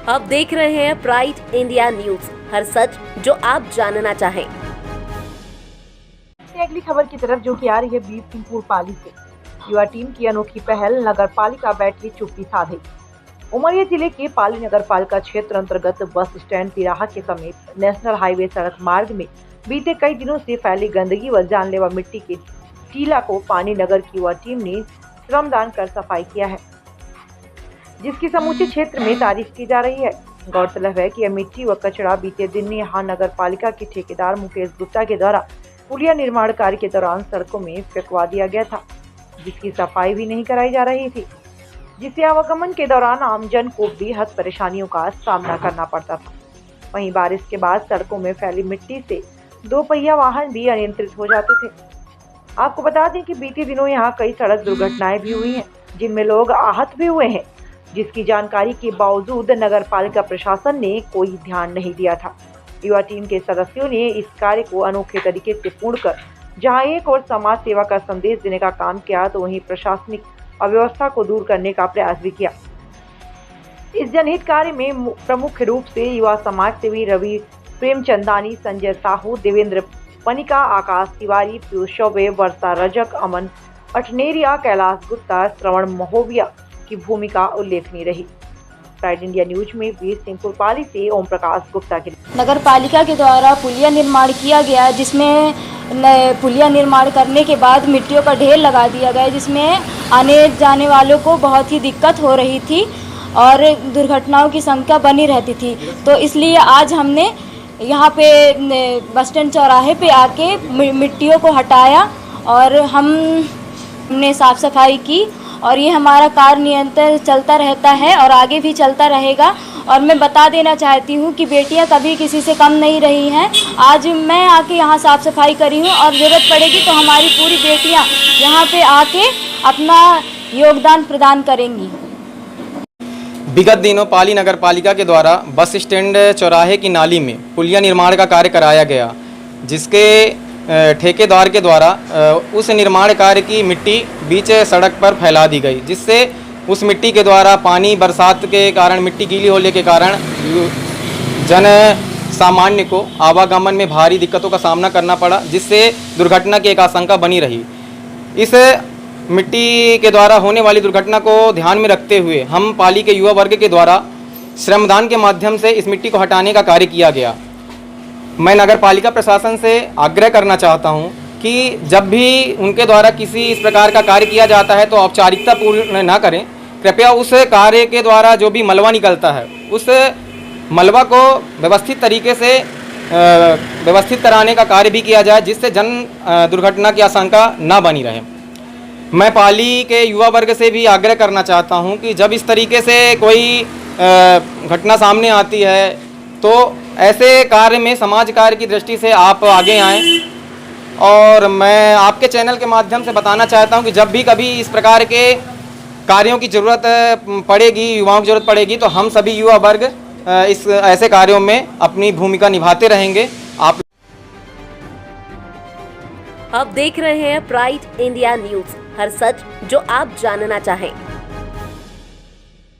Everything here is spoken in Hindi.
आप देख रहे हैं प्राइड इंडिया न्यूज, हर सच जो आप जानना चाहें। अगली खबर की तरफ जो कि आ रही है बीर सिंहपुर पाली से। युवा टीम की अनोखी पहल, नगर पालिका बैठे चुप्पी साधे। उमरिया जिले के पाली नगर पालिका क्षेत्र अंतर्गत बस स्टैंड तिराहा के समीप नेशनल हाईवे सड़क मार्ग में बीते कई दिनों से फैली गंदगी व जानलेवा मिट्टी के टीला को पाली नगर की युवा टीम ने श्रमदान कर सफाई किया है, जिसकी समूचे क्षेत्र में तारीफ की जा रही है। गौरतलब है कि यह मिट्टी व कचरा बीते दिन में यहाँ नगर पालिका के ठेकेदार मुकेश गुप्ता के द्वारा पुलिया निर्माण कार्य के दौरान सड़कों में फेंकवा दिया गया था, जिसकी सफाई भी नहीं कराई जा रही थी, जिससे आवागमन के दौरान आमजन को बेहद परेशानियों का सामना करना पड़ता था। वहीं बारिश के बाद सड़कों में फैली मिट्टी से 2 पहिया वाहन भी अनियंत्रित हो जाते थे। आपको बता दें कि बीते दिनों यहाँ कई सड़क दुर्घटनाएं भी हुई हैं, जिनमें लोग आहत भी हुए हैं, जिसकी जानकारी के बावजूद नगर पालिका प्रशासन ने कोई ध्यान नहीं दिया था। युवा टीम के सदस्यों ने इस कार्य को अनोखे तरीके से पूर्ण कर जहां एक और समाज सेवा का संदेश देने का काम किया, तो वहीं प्रशासनिक अव्यवस्था को दूर करने का प्रयास भी किया। इस जनहित कार्य में प्रमुख रूप से युवा समाज सेवी रवि प्रेमचंदानी, संजय साहू, देवेंद्र पनिका, आकाश तिवारी, पीयूष चौबे, वर्षा रजक, अमन अठनेरिया, कैलाश गुप्ता, श्रवण महोबिया की भूमिका उल्लेखनीय रही। प्राइड इंडिया न्यूज में बीर सिंहपुर पाली से ओम प्रकाश गुप्ता की। नगर पालिका के द्वारा पुलिया निर्माण किया गया, जिसमें पुलिया निर्माण करने के बाद मिट्टियों का ढेर लगा दिया गया, जिसमें आने जाने वालों को बहुत ही दिक्कत हो रही थी और दुर्घटनाओं की संख्या बनी रहती थी। तो इसलिए आज हमने यहाँ पे बस स्टैंड चौराहे पे आके मिट्टियों को हटाया और हमने साफ सफाई की, और ये हमारा कार्य निरंतर चलता रहता है और आगे भी चलता रहेगा। और मैं बता देना चाहती हूँ कि बेटियाँ कभी किसी से कम नहीं रही हैं। आज मैं आके यहाँ साफ़ सफाई करी हूँ और ज़रूरत पड़ेगी तो हमारी पूरी बेटियाँ यहाँ पे आके अपना योगदान प्रदान करेंगी। विगत दिनों पाली नगर पालिका के द्वारा बस स्टैंड चौराहे की नाली में पुलिया निर्माण का कार्य कराया गया, जिसके ठेकेदार के द्वारा उस निर्माण कार्य की मिट्टी बीच सड़क पर फैला दी गई, जिससे उस मिट्टी के द्वारा पानी बरसात के कारण मिट्टी गीली होने के कारण जन सामान्य को आवागमन में भारी दिक्कतों का सामना करना पड़ा, जिससे दुर्घटना की एक आशंका बनी रही। इस मिट्टी के द्वारा होने वाली दुर्घटना को ध्यान में रखते हुए हम पाली के युवा वर्ग के द्वारा श्रमदान के माध्यम से इस मिट्टी को हटाने का कार्य किया गया। मैं नगर पालिका प्रशासन से आग्रह करना चाहता हूं कि जब भी उनके द्वारा किसी इस प्रकार का कार्य किया जाता है तो औपचारिकता पूर्ण ना करें। कृपया उस कार्य के द्वारा जो भी मलबा निकलता है उस मलबा को व्यवस्थित तरीके से व्यवस्थित कराने का कार्य भी किया जाए, जिससे जन दुर्घटना की आशंका ना बनी रहे। मैं पाली के युवा वर्ग से भी आग्रह करना चाहता हूं कि जब इस तरीके से कोई घटना सामने आती है तो ऐसे कार्य में समाज कार्य की दृष्टि से आप आगे आएं। और मैं आपके चैनल के माध्यम से बताना चाहता हूं कि जब भी कभी इस प्रकार के कार्यों की ज़रूरत पड़ेगी, युवाओं की ज़रूरत पड़ेगी, तो हम सभी युवा वर्ग इस ऐसे कार्यों में अपनी भूमिका निभाते रहेंगे। आप देख रहे हैं प्राइड इंडिया न्यूज, हर सच जो आप जानना चाहें।